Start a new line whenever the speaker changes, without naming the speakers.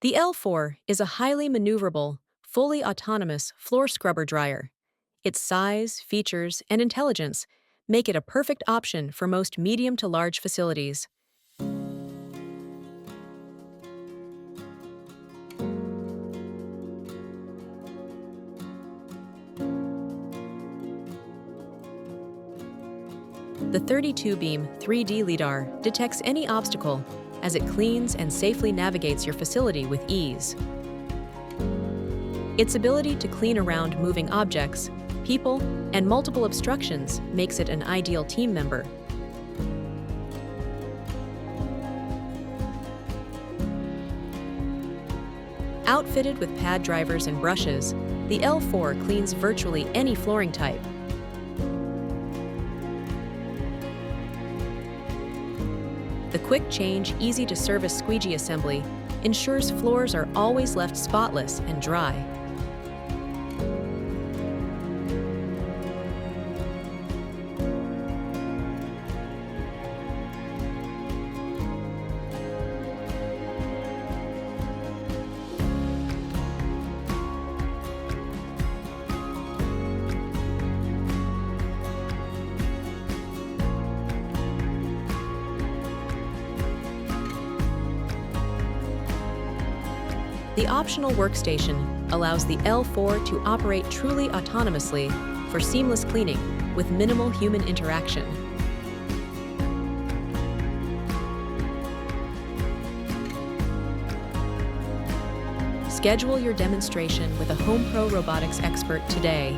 The L4 is a highly maneuverable, fully autonomous floor scrubber dryer. Its size, features, and intelligence make it a perfect option for most medium to large facilities. The 32-beam 3D LiDAR detects any obstacle as it cleans and safely navigates your facility with ease. Its ability to clean around moving objects, people, and multiple obstructions makes it an ideal team member. Outfitted with pad drivers and brushes, the L4 cleans virtually any flooring type. The quick-change, easy-to-service squeegee assembly ensures floors are always left spotless and dry. The optional workstation allows the L4 to operate truly autonomously for seamless cleaning with minimal human interaction. Schedule your demonstration with a HomePro robotics expert today.